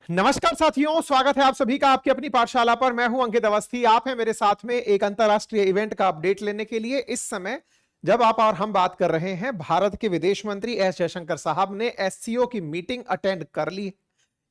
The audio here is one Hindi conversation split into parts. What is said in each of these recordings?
नमस्कार साथियों, स्वागत है आप सभी का आपकी अपनी पाठशाला पर। मैं हूं अंकित अवस्थी। आप हैं मेरे साथ में एक अंतरराष्ट्रीय इवेंट का अपडेट लेने के लिए। इस समय जब आप और हम बात कर रहे हैं, भारत के विदेश मंत्री एस जयशंकर साहब ने एससीओ की मीटिंग अटेंड कर ली।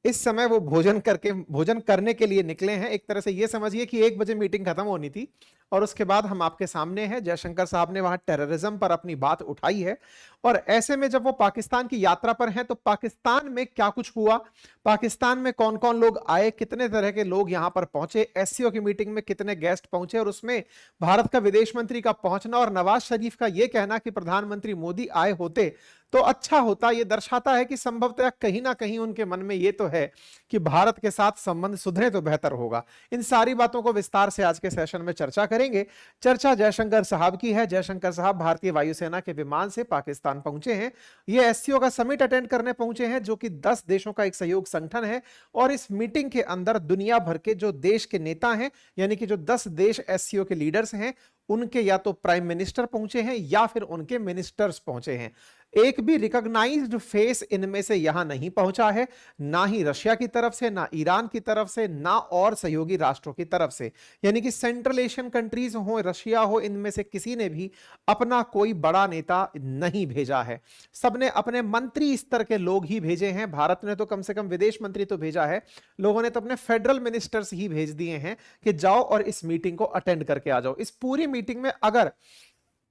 इस समय वो भोजन करने के लिए निकले हैं। एक तरह से ये समझिए कि 1 बजे मीटिंग खत्म होनी थी और उसके बाद हम आपके सामने हैं। जयशंकर साहब ने वहां टेररिज्म पर अपनी बात उठाई है और ऐसे में जब वो पाकिस्तान की यात्रा पर हैं तो पाकिस्तान में क्या कुछ हुआ, पाकिस्तान में कौन कौन लोग आए, कितने तरह के लोग यहां पर पहुंचे, एससीओ की मीटिंग में कितने गेस्ट पहुंचे और उसमें भारत का विदेश मंत्री का पहुंचना और नवाज शरीफ का यह कहना कि प्रधानमंत्री मोदी आए होते तो अच्छा होता, यह दर्शाता है कि संभवतः कहीं ना कहीं उनके मन में यह तो है कि भारत के साथ संबंध सुधरे तो बेहतर होगा। इन सारी बातों को विस्तार से आज के सेशन में चर्चा करेंगे। चर्चा जयशंकर साहब की है। जयशंकर साहब भारतीय वायुसेना के विमान से पाकिस्तान पहुंचे हैं। ये एससीओ का समिट अटेंड करने पहुंचे हैं, जो कि 10 देशों का एक सहयोग संगठन है और इस मीटिंग के अंदर दुनिया भर के जो देश के नेता हैं, यानी कि जो 10 देश एससीओ के लीडर्स हैं, उनके या तो प्राइम मिनिस्टर पहुंचे हैं या फिर उनके मिनिस्टर्स पहुंचे हैं। एक भी रिकॉग्नाइज्ड फेस इनमें से यहां नहीं पहुंचा है, ना ही रशिया की तरफ से, ना ईरान की तरफ से, ना और सहयोगी राष्ट्रों की तरफ से। यानी कि सेंट्रल एशियन कंट्रीज हो, रशिया हो, इनमें से किसी ने भी अपना कोई बड़ा नेता नहीं भेजा है। सबने अपने मंत्री स्तर के लोग ही भेजे हैं। भारत ने तो कम से कम विदेश मंत्री तो भेजा है, लोगों ने तो अपने फेडरल मिनिस्टर्स ही भेज दिए हैं कि जाओ और इस मीटिंग को अटेंड करके आ जाओ। इस पूरी मीटिंग में अगर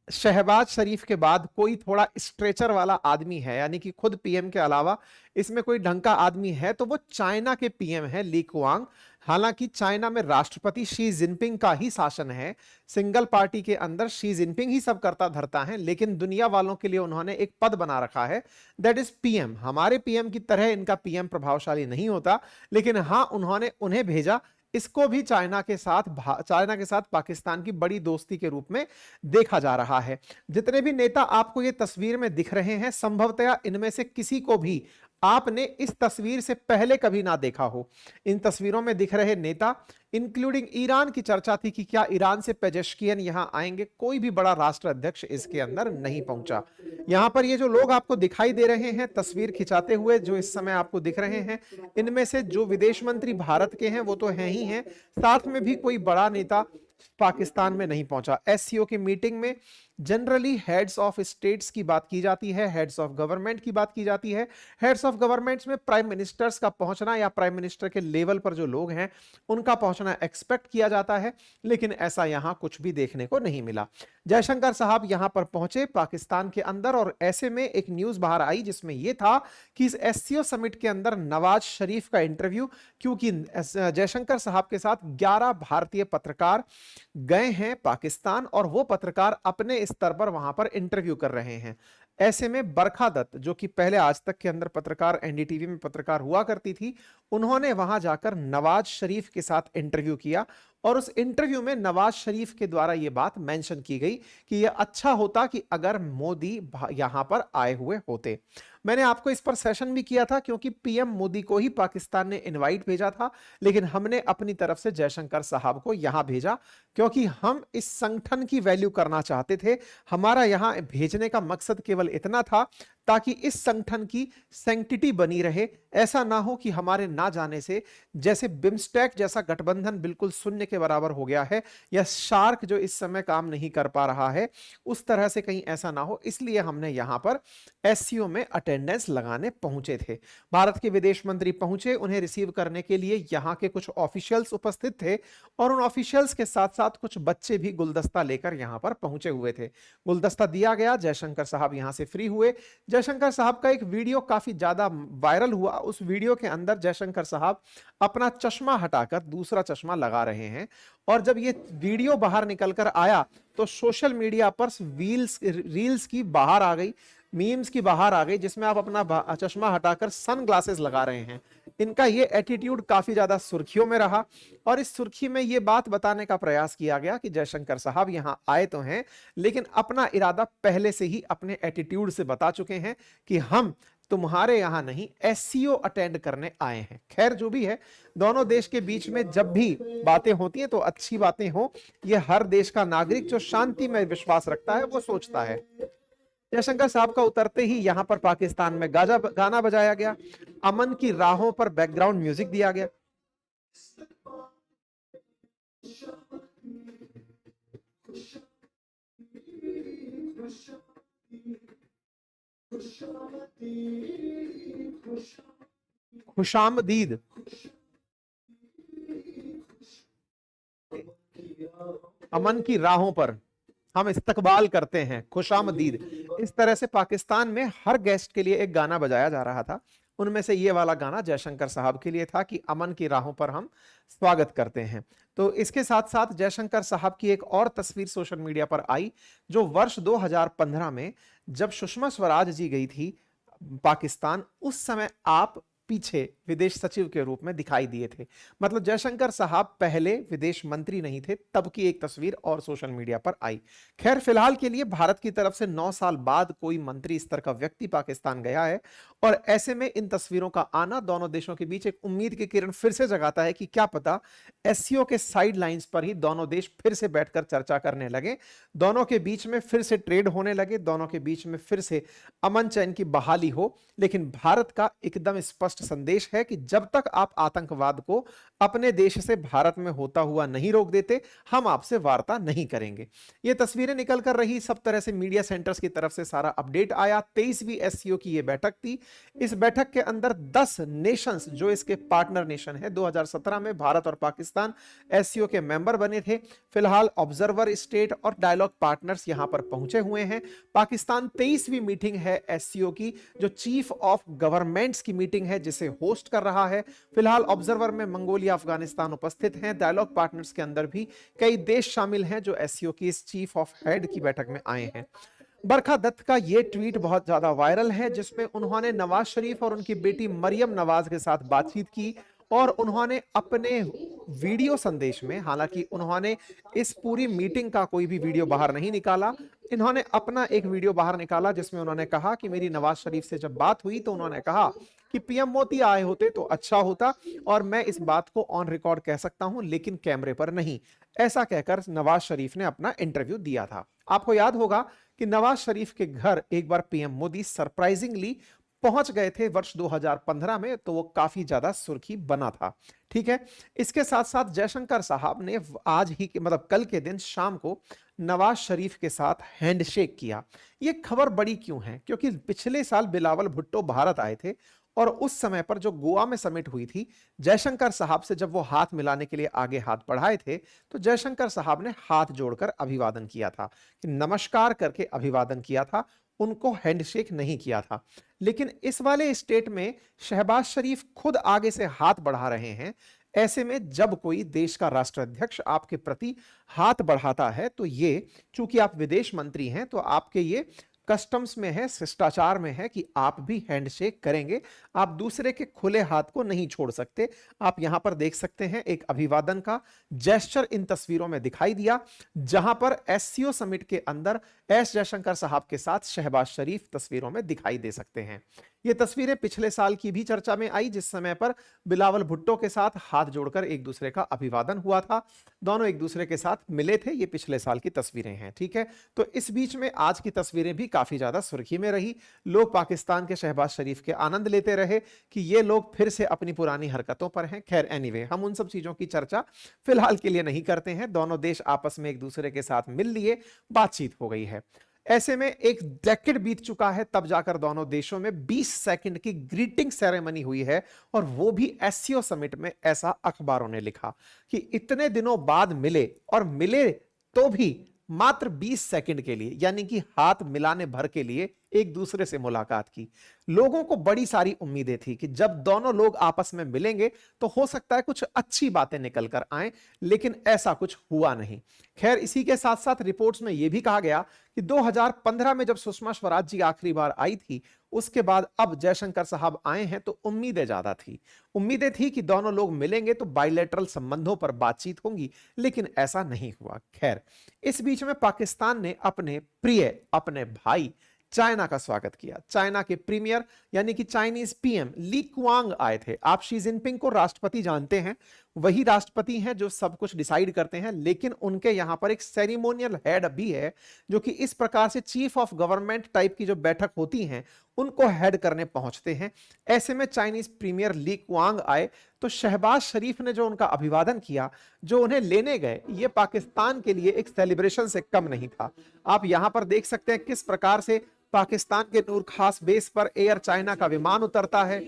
शहबाज शरीफ के बाद कोई थोड़ा स्ट्रेचर वाला आदमी है, यानी कि खुद पीएम के अलावा इसमें कोई ढंग का आदमी है, तो वो चाइना के पीएम है ली कुआंग। हालांकि चाइना में राष्ट्रपति शी जिनपिंग का ही शासन है, सिंगल पार्टी के अंदर शी जिनपिंग ही सब करता धरता है, लेकिन दुनिया वालों के लिए उन्होंने एक पद बना रखा है, दैट इज पीएम। हमारे पीएम की तरह इनका पीएम प्रभावशाली नहीं होता, लेकिन हां, उन्होंने उन्हें भेजा। इसको भी चाइना के साथ पाकिस्तान की बड़ी दोस्ती के रूप में देखा जा रहा है। जितने भी नेता आपको ये तस्वीर में दिख रहे हैं, संभवतः इनमें से किसी को भी आपने इस तस्वीर से पहले कभी ना देखा हो। इन तस्वीरों में दिख रहे नेता, इंक्लूडिंग ईरान की चर्चा थी कि क्या ईरान से पेजेश्कियन यहां आएंगे, कोई भी बड़ा राष्ट्र अध्यक्ष इसके अंदर नहीं पहुंचा। यहां पर ये जो लोग आपको दिखाई दे रहे हैं तस्वीर खिंचाते हुए, जो इस समय आपको दिख रहे हैं, इनमें से जो विदेश मंत्री भारत के हैं वो तो हैं ही हैं, साथ में भी कोई बड़ा नेता पाकिस्तान में नहीं पहुंचा। एससीओ की मीटिंग में जनरली हेड्स ऑफ स्टेट्स की बात की जाती है, हेड्स ऑफ गवर्नमेंट की बात की जाती है। हेड्स ऑफ गवर्नमेंट्स में प्राइम मिनिस्टर्स का पहुंचना या प्राइम मिनिस्टर के लेवल पर जो लोग हैं उनका पहुंचना एक्सपेक्ट किया जाता है, लेकिन ऐसा यहां कुछ भी देखने को नहीं मिला। जयशंकर साहब यहां पर पहुंचे पाकिस्तान के अंदर और ऐसे में एक न्यूज बाहर आई जिसमें यह था कि इस एससीओ समिट के अंदर नवाज शरीफ का इंटरव्यू, क्योंकि जयशंकर साहब के साथ 11 भारतीय पत्रकार गए हैं पाकिस्तान और वो पत्रकार अपने स्तर पर वहां पर इंटरव्यू कर रहे हैं। ऐसे में बरखा दत्त, जो कि पहले आज तक के अंदर पत्रकार, एनडीटीवी में पत्रकार हुआ करती थी, उन्होंने वहां जाकर नवाज शरीफ के साथ इंटरव्यू किया और उस इंटरव्यू में नवाज शरीफ के द्वारा यह बात मेंशन की गई कि यह अच्छा होता कि अगर मोदी यहां पर आए हुए होते। मैंने आपको इस पर सेशन भी किया था क्योंकि पीएम मोदी को ही पाकिस्तान ने इनवाइट भेजा था, लेकिन हमने अपनी तरफ से जयशंकर साहब को यहां भेजा क्योंकि हम इस संगठन की वैल्यू करना चाहते थे। हमारा यहां भेजने का मकसद केवल इतना था ताकि इस संगठन की सैंक्टिटी बनी रहे। ऐसा ना हो कि हमारे ना जाने से जैसे बिम्स्टेक जैसा गठबंधन बिल्कुल शून्य के बराबर हो गया है, या शार्क जो इस समय काम नहीं कर पा रहा है, उस तरह से कहीं ऐसा ना हो, इसलिए हमने यहां पर एससीओ में अटेंडेंस लगाने पहुंचे थे। भारत के विदेश मंत्री पहुंचे, उन्हें रिसीव करने के लिए यहां के कुछ ऑफिशियल्स उपस्थित थे और उन ऑफिशियल्स के साथ साथ कुछ बच्चे भी गुलदस्ता लेकर यहां पर पहुंचे हुए थे। गुलदस्ता दिया गया, जयशंकर साहब यहां से फ्री हुए। जयशंकर साहब का एक वीडियो काफी ज्यादा वायरल हुआ। उस वीडियो के अंदर जयशंकर साहब अपना चश्मा हटाकर दूसरा चश्मा लगा रहे हैं और जब ये वीडियो बाहर निकलकर आया तो सोशल मीडिया पर रील्स की बाहर आ गई, मीम्स की बाहर आ गई, जिसमें आप अपना चश्मा हटाकर सन ग्लासेस लगा रहे हैं। इनका ये एटीट्यूड काफी ज्यादा सुर्खियों में रहा और इस सुर्खी में ये बात बताने का प्रयास किया गया कि जयशंकर साहब यहां आए तो हैं, लेकिन अपना इरादा पहले से ही अपने एटीट्यूड से बता चुके हैं कि हम तुम्हारे यहां नहीं, एससीओ अटेंड करने आए हैं। खैर जो भी है, दोनों देश के बीच में जब भी बातें होती हैं तो अच्छी बातें हो, यह हर देश का नागरिक जो शांति में विश्वास रखता है वो सोचता है। जयशंकर साहब का उतरते ही यहां पर पाकिस्तान में गाना बजाया गया, अमन की राहों पर बैकग्राउंड म्यूजिक दिया गया। खुशामदीद, अमन की राहों पर हम इस्तकबाल करते हैं, खुशामदीद। इस तरह से पाकिस्तान में हर गेस्ट के लिए एक गाना बजाया जा रहा था। उनमें से ये वाला गाना जयशंकर साहब के लिए था कि अमन की राहों पर हम स्वागत करते हैं। तो इसके साथ साथ जयशंकर साहब की एक और तस्वीर सोशल मीडिया पर आई, जो वर्ष 2015 में जब सुषमा स्वराज जी गई थी पाकिस्तान, उस समय आप पीछे विदेश सचिव के रूप में दिखाई दिए थे। मतलब जयशंकर साहब पहले विदेश मंत्री नहीं थे, तब की एक तस्वीर और सोशल मीडिया पर आई। खैर, फिलहाल के लिए भारत की तरफ से 9 साल बाद कोई मंत्री स्तर का व्यक्ति पाकिस्तान गया है, और ऐसे में इन तस्वीरों का आना दोनों देशों के बीच एक उम्मीद की किरण फिर से जगाता है कि क्या पता एससीओ के साइड लाइंस पर ही दोनों देश फिर से बैठकर चर्चा करने लगे, दोनों के बीच में फिर से ट्रेड होने लगे, दोनों के बीच में फिर से अमन चैन की बहाली हो। लेकिन भारत का एकदम स्पष्ट संदेश है कि जब तक आप आतंकवाद को अपने देश से भारत में होता हुआ नहीं रोक देते, हम आपसे वार्ता नहीं करेंगे। ये तस्वीरें निकल कर रही, सब तरह से मीडिया सेंटर्स की तरफ से सारा अपडेट आया। 23वीं एससीओ की ये बैठक थी। इस बैठक के अंदर 10 नेशंस जो इसके पार्टनर नेशन है, 2017 में भारत और पाकिस्तान एससीओ के मेंबर बने थे। फिलहाल ऑब्जर्वर स्टेट और डायलॉग पार्टनर्स यहां पर पहुंचे हुए हैं। पाकिस्तान 23वीं मीटिंग है एससीओ की, जो चीफ ऑफ गवर्नमेंट्स की मीटिंग है, जिसे होस्ट कर रहा है। फिलहाल ऑब्जर्वर में मंगोलिया, अफगानिस्तान उपस्थित हैं। डायलॉग पार्टनर्स के अंदर भी कई देश शामिल हैं जो एससीओ की इस चीफ ऑफ हेड की बैठक में आए हैं। बरखा दत्त का यह ट्वीट बहुत ज्यादा वायरल है, जिसमें उन्होंने नवाज शरीफ और उनकी बेटी मरियम नवाज के साथ बातचीत की, और उन्होंने अपने वीडियो संदेश में, हालांकि उन्होंने इस पूरी मीटिंग का कोई भी वीडियो बाहर नहीं निकाला, इन्होंने अपना एक वीडियो बाहर निकाला जिसमें उन्होंने कहा कि मेरी नवाज शरीफ से जब बात हुई तो उन्होंने कहा कि पीएम मोदी आए होते तो अच्छा होता, और मैं इस बात को ऑन रिकॉर्ड कह सकता हूं लेकिन कैमरे पर नहीं। ऐसा कहकर नवाज शरीफ ने अपना इंटरव्यू दिया था। आपको याद होगा कि नवाज शरीफ के घर एक बार पीएम मोदी सरप्राइजिंगली पहुंच गए थे वर्ष 2015 में, तो वो काफी ज्यादा सुर्खी बना था। ठीक है, इसके साथ साथ जयशंकर साहब ने आज ही मतलब कल के दिन शाम को नवाज शरीफ के साथ हैंडशेक किया। ये खबर बड़ी क्यों है? क्योंकि पिछले साल बिलावल भुट्टो भारत आए थे, और उस समय पर जो गोवा में समिट हुई थी, जयशंकर साहब से जब वो हाथ मिलाने के लिए आगे हाथ बढ़ाए थे, तो जयशंकर साहब ने हाथ जोड़कर अभिवादन किया था, कि नमस्कार करके अभिवादन किया था, उनको हैंडशेक नहीं किया था। लेकिन इस वाले स्टेट में शहबाज शरीफ खुद आगे से हाथ बढ़ा रहे हैं। ऐसे में जब कोई देश का राष्ट्राध्यक्ष आपके प्रति हाथ बढ़ाता है, तो ये, चूंकि आप विदेश मंत्री हैं, तो आपके ये कस्टम्स में है, शिष्टाचार में है कि आप भी हैंडशेक करेंगे, आप दूसरे के खुले हाथ को नहीं छोड़ सकते। आप यहां पर देख सकते हैं एक अभिवादन का जेस्चर इन तस्वीरों में दिखाई दिया, जहां पर एससीओ समिट के अंदर एस जयशंकर साहब के साथ शहबाज शरीफ तस्वीरों में दिखाई दे सकते हैं। ये तस्वीरें पिछले साल की भी चर्चा में आई, जिस समय पर बिलावल भुट्टो के साथ हाथ जोड़कर एक दूसरे का अभिवादन हुआ था। दोनों एक दूसरे के साथ मिले थे। ये पिछले साल की तस्वीरें हैं। ठीक है, तो इस बीच में आज की तस्वीरें भी काफी ज्यादा सुर्खी में रही। लोग पाकिस्तान के शहबाज शरीफ के आनंद लेते रहे कि ये लोग फिर से अपनी पुरानी हरकतों पर हैं। खैर, एनीवे, हम उन सब चीजों की चर्चा फिलहाल के लिए नहीं करते हैं। दोनों देश आपस में एक दूसरे के साथ मिल लिए, बातचीत हो गई है। ऐसे में एक डेकेड बीत चुका है, तब जाकर दोनों देशों में 20 सेकंड की ग्रीटिंग सेरेमनी हुई है, और वो भी एससीओ समिट में। ऐसा अखबारों ने लिखा कि इतने दिनों बाद मिले, और मिले तो भी मात्र 20 सेकंड के लिए, यानी कि हाथ मिलाने भर के लिए एक दूसरे से मुलाकात की। लोगों को बड़ी सारी उम्मीदें थी कि जब दोनों लोग आपस में मिलेंगे तो हो सकता है कुछ अच्छी बातें निकल कर आए, लेकिन ऐसा कुछ हुआ नहीं। खैर, इसी के साथ साथ रिपोर्ट्स में यह भी कहा गया कि 2015 में जब सुषमा स्वराज जी आखिरी बार आई थी, उसके बाद अब जयशंकर साहब आए हैं, तो उम्मीदें ज्यादा थी। उम्मीदें थी कि दोनों लोग मिलेंगे तो बायलैटरल संबंधों पर बातचीत होगी, लेकिन ऐसा नहीं हुआ। खैर, इस बीच में पाकिस्तान ने अपने प्रिय, अपने भाई चाइना का स्वागत किया। चाइना के प्रीमियर यानी कि चाइनीज पीएम ली क्वांग आए थे। आप शी जिनपिंग को राष्ट्रपति जानते हैं, वही राष्ट्रपति हैं जो सब कुछ डिसाइड करते हैं, लेकिन उनके यहां पर एक सेरेमोनियल हेड भी है जो कि इस प्रकार से चीफ ऑफ गवर्नमेंट टाइप की जो बैठक होती हैं उनको हेड करने पहुंचते हैं। ऐसे में चाइनीज प्रीमियर ली क्वांग आए तो शहबाज शरीफ ने जो उनका अभिवादन किया, जो उन्हें लेने गए, ये पाकिस्तान के लिए एक सेलिब्रेशन से कम नहीं था। आप यहां पर देख सकते हैं किस प्रकार से पाकिस्तान के नूर खास बेस पर एयर चाइना का विमान उतरता है,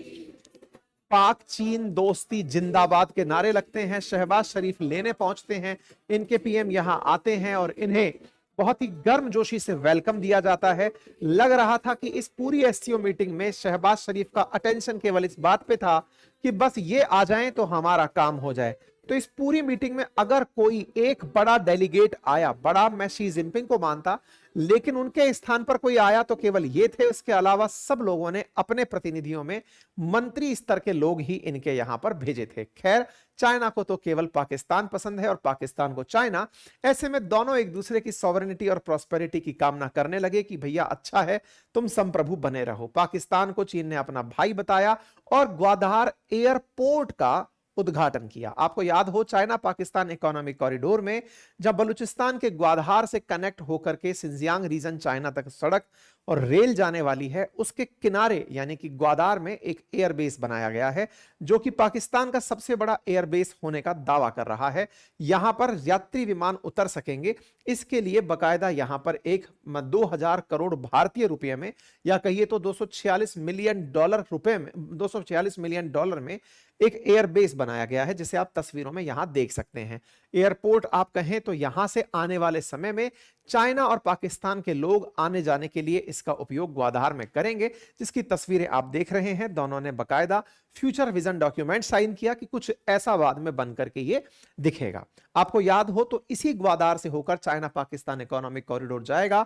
पाक चीन दोस्ती जिंदाबाद के नारे लगते हैं, शहबाज शरीफ लेने पहुंचते हैं, इनके पीएम यहां आते हैं और इन्हें बहुत ही गर्मजोशी से वेलकम दिया जाता है। लग रहा था कि इस पूरी एससीओ मीटिंग में शहबाज शरीफ का अटेंशन केवल इस बात पे था कि बस ये आ जाएं तो हमारा काम हो जाए। तो इस पूरी मीटिंग में अगर कोई एक बड़ा डेलीगेट आया, बड़ा मैं शी जिनपिंग को मानता, लेकिन उनके स्थान पर कोई आया तो केवल ये थे। उसके अलावा सब लोगों ने अपने प्रतिनिधियों में मंत्री स्तर के लोग ही इनके यहां पर भेजे थे। खैर, चाइना को तो केवल पाकिस्तान पसंद है और पाकिस्तान को चाइना। ऐसे में दोनों एक दूसरे की सॉवरेनिटी और प्रॉस्पेरिटी की कामना करने लगे कि भैया अच्छा है, तुम संप्रभु बने रहो। पाकिस्तान को चीन ने अपना भाई बताया और ग्वादर एयरपोर्ट का उद्घाटन किया। आपको याद हो, चाइना पाकिस्तान इकोनॉमिक कॉरिडोर में जब बलूचिस्तान के ग्वादर से कनेक्ट होकर के सिंजियांग रीजन चाइना तक सड़क और रेल जाने वाली है, उसके किनारे यानी कि ग्वादर में एक एयरबेस बनाया गया है जो कि पाकिस्तान का सबसे बड़ा एयरबेस होने का दावा कर रहा है। यहां पर यात्री विमान उतर सकेंगे। इसके लिए बकायदा यहां पर एक 2000 करोड़ भारतीय रुपए में, या कहिए तो 246 मिलियन डॉलर रुपए में, 246 मिलियन डॉलर में एक एयरबेस बनाया गया है, जिसे आप तस्वीरों में यहां देख सकते हैं। एयरपोर्ट आप कहें तो यहां से आने वाले समय में चाइना और पाकिस्तान के लोग आने जाने के लिए इसका उपयोग ग्वादर में करेंगे, जिसकी तस्वीरें आप देख रहे हैं। दोनों ने बकायदा फ्यूचर विजन डॉक्यूमेंट साइन किया कि कुछ ऐसा बाद में बन करके ये दिखेगा। आपको याद हो तो इसी ग्वादर से होकर चाइना पाकिस्तान इकोनॉमिक कॉरिडोर जाएगा,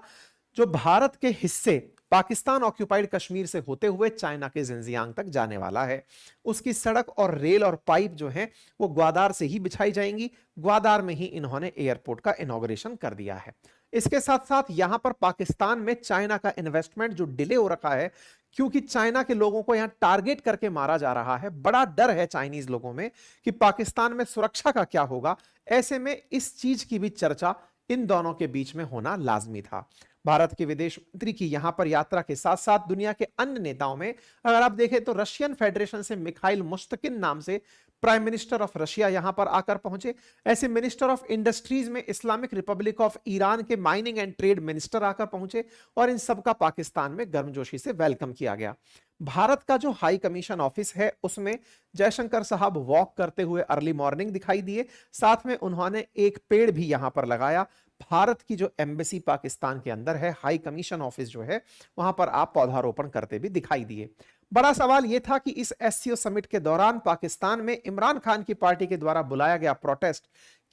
जो भारत के हिस्से पाकिस्तान ऑक्यूपाइड कश्मीर से होते हुए चाइना के जिंजियांग तक जाने वाला है। उसकी सड़क और रेल और पाइप जो है वो ग्वादर से ही बिछाई जाएंगी। ग्वादर में ही इन्होंने एयरपोर्ट का इनॉग्रेशन कर दिया है। इसके साथ साथ यहां पर पाकिस्तान में चाइना का इन्वेस्टमेंट जो डिले हो रखा है, क्योंकि चाइना के लोगों को यहां टारगेट करके मारा जा रहा है। बड़ा डर है चाइनीज लोगों में कि पाकिस्तान में सुरक्षा का क्या होगा। ऐसे में इस चीज की भी चर्चा इन दोनों के बीच में होना लाजमी था। भारत के विदेश मंत्री की यहां पर यात्रा के साथ साथ दुनिया के अन्य नेताओं में अगर आप देखें तो रशियन फेडरेशन से मिखाइल मुश्तकिन नाम से प्राइम मिनिस्टर ऑफ रशिया यहां पर आकर पहुंचे। ऐसे मिनिस्टर ऑफ इंडस्ट्रीज में इस्लामिक रिपब्लिक ऑफ ईरान के माइनिंग एंड ट्रेड मिनिस्टर आकर पहुंचे और इन सबका पाकिस्तान में गर्मजोशी से वेलकम किया गया। भारत का जो हाई कमीशन ऑफिस है उसमें जयशंकर साहब वॉक करते हुए अर्ली मॉर्निंग दिखाई दिए। साथ में उन्होंने एक पेड़ भी यहां पर लगाया। भारत की जो एम्बेसी पाकिस्तान के अंदर है, हाई कमीशन ऑफिस जो है, वहां पर आप पौधारोपण करते भी दिखाई दिए। बड़ा सवाल यह था कि इस एससीओ समिट के दौरान पाकिस्तान में इमरान खान की पार्टी के द्वारा बुलाया गया प्रोटेस्ट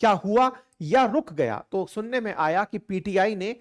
क्या हुआ या रुक गया। तो सुनने में आया कि पीटीआई ने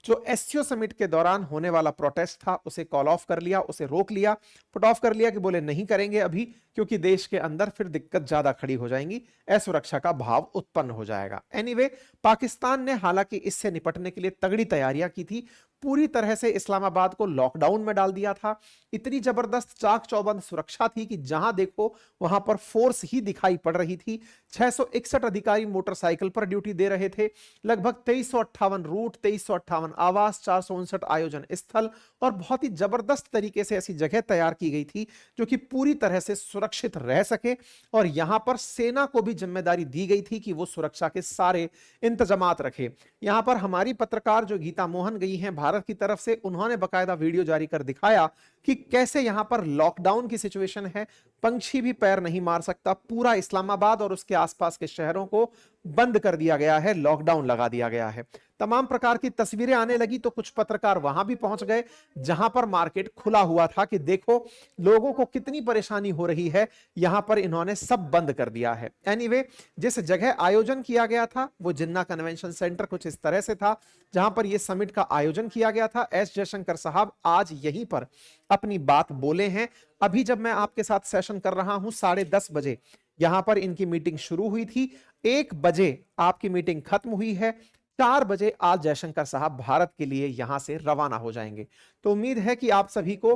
जो एससीओ समिट के दौरान होने वाला प्रोटेस्ट था उसे कॉल ऑफ कर लिया, उसे रोक लिया, पुट ऑफ कर लिया कि बोले नहीं करेंगे अभी, क्योंकि देश के अंदर फिर दिक्कत ज्यादा खड़ी हो जाएंगी, असुरक्षा का भाव उत्पन्न हो जाएगा। एनीवे, पाकिस्तान ने हालांकि इससे निपटने के लिए तगड़ी तैयारियां की थी। पूरी तरह से इस्लामाबाद को लॉकडाउन में डाल दिया था। इतनी जबरदस्त चाक चौबंद सुरक्षा थी कि जहां देखो वहां पर फोर्स ही दिखाई पड़ रही थी। 661 अधिकारी मोटरसाइकिल पर ड्यूटी दे रहे थे। लगभग 2358 रूट, 2358 आवास, 459 आयोजन स्थल और बहुत ही जबरदस्त तरीके से ऐसी जगह तैयार की गई थी जो कि पूरी तरह से सुरक्षित रह सके। और यहां पर सेना को भी जिम्मेदारी दी गई थी कि वो सुरक्षा के सारे इंतजामात रखे। यहां पर हमारी पत्रकार जो गीता मोहन गई हैं भारत की तरफ से, उन्होंने बकायदा वीडियो जारी कर दिखाया कि कैसे यहां पर लॉकडाउन की सिचुएशन है। पंछी भी पैर नहीं मार सकता। पूरा इस्लामाबाद और उसके आसपास के शहरों को बंद कर दिया गया है, लॉकडाउन लगा दिया गया है। तमाम प्रकार की तस्वीरें आने लगी तो कुछ पत्रकार वहां भी पहुंच गए जहां पर मार्केट खुला हुआ था कि देखो लोगों को कितनी परेशानी हो रही है, यहां पर इन्होंने सब बंद कर दिया है। एनीवे, जिस जगह आयोजन किया गया था वो जिन्ना कन्वेंशन सेंटर कुछ इस तरह से था जहां पर यह समिट का आयोजन किया गया था। एस जयशंकर साहब आज यहीं पर अपनी बात बोले हैं। अभी जब मैं आपके साथ सेशन कर रहा हूं 10:30 बजे यहां पर इनकी मीटिंग शुरू हुई थी। 1 बजे आपकी मीटिंग खत्म हुई है। 4 बजे आज जयशंकर साहब भारत के लिए यहां से रवाना हो जाएंगे। तो उम्मीद है कि आप सभी को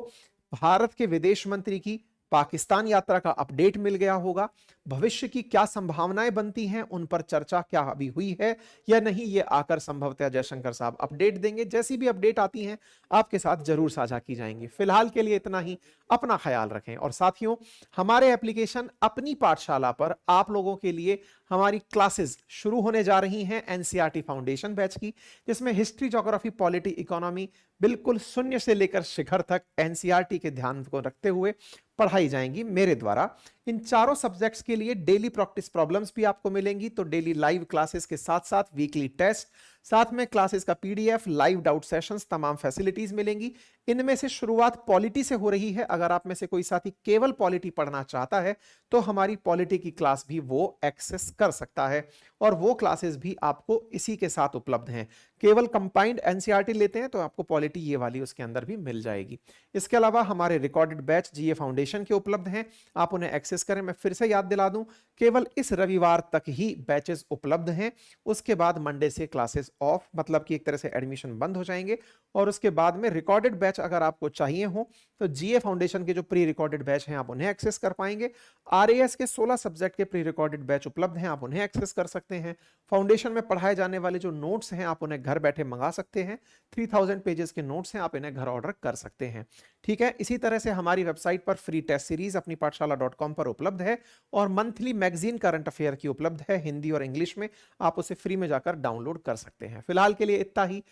भारत के विदेश मंत्री की पाकिस्तान यात्रा का अपडेट मिल गया होगा। भविष्य की क्या संभावनाएं बनती हैं, उन पर चर्चा क्या अभी हुई है या नहीं, ये आकर संभवतः जयशंकर साहब अपडेट देंगे। जैसी भी अपडेट आती हैं आपके साथ जरूर साझा की जाएंगी। फिलहाल के लिए इतना ही, अपना ख्याल रखें। और साथियों, हमारे एप्लीकेशन अपनी पाठशाला पर आप लोगों के लिए हमारी क्लासेस शुरू होने जा रही हैं एनसीईआरटी फाउंडेशन बैच की, जिसमें हिस्ट्री, ज्योग्राफी, पॉलिटी, इकोनॉमी बिल्कुल शून्य से लेकर शिखर तक एनसीईआरटी के ध्यान को रखते हुए पढ़ाई जाएंगी मेरे द्वारा। इन चारों सब्जेक्ट्स के लिए डेली प्रैक्टिस प्रॉब्लम्स भी आपको मिलेंगी, तो डेली लाइव क्लासेस के साथ साथ वीकली टेस्ट, साथ में क्लासेस का पीडीएफ, लाइव डाउट सेशंस, तमाम फैसिलिटीज मिलेंगी। इनमें से शुरुआत पॉलिटी से हो रही है। अगर आप में से कोई साथी केवल पॉलिटी पढ़ना चाहता है तो हमारी पॉलिटी की क्लास भी वो एक्सेस कर सकता है, और वो क्लासेस भी आपको इसी के साथ उपलब्ध हैं। केवल कंबाइंड एनसीईआरटी लेते हैं तो आपको पॉलिटी ये वाली उसके अंदर भी मिल जाएगी। इसके अलावा हमारे रिकॉर्डेड बैच जीए फाउंडेशन के उपलब्ध हैं, आप उन्हें एक्सेस करें। मैं फिर से याद दिला दूं, केवल इस रविवार तक ही बैचेस उपलब्ध हैं, उसके बाद मंडे से क्लासेस ऑफ, मतलब कि एक तरह से एडमिशन बंद हो जाएंगे। और उसके बाद में रिकॉर्डेड बैच अगर आपको चाहिए हो तो जीए फाउंडेशन के जो प्री रिकॉर्डेड बैच हैं आप उन्हें एक्सेस कर पाएंगे। आरएएस के 16 सब्जेक्ट के प्री रिकॉर्डेड बैच उपलब्ध हैं, आप उन्हें एक्सेस कर सकते हैं। फाउंडेशन में पढ़ाए जाने वाले जो नोट्स हैं आप उन्हें घर बैठे मंगा सकते हैं। 3000 पेजेस के नोट्स हैं, आप इन्हें घर ऑर्डर कर सकते हैं। ठीक है, इसी तरह से हमारी वेबसाइट पर फ्री टेस्ट सीरीज अपनी पाठशाला.com पर उपलब्ध है, और मंथली मैगजीन करंट अफेयर की उपलब्ध है हिंदी और इंग्लिश में, आप उसे फ्री में जाकर डाउनलोड कर सकते हैं। फिलहाल के लिए इतना ही।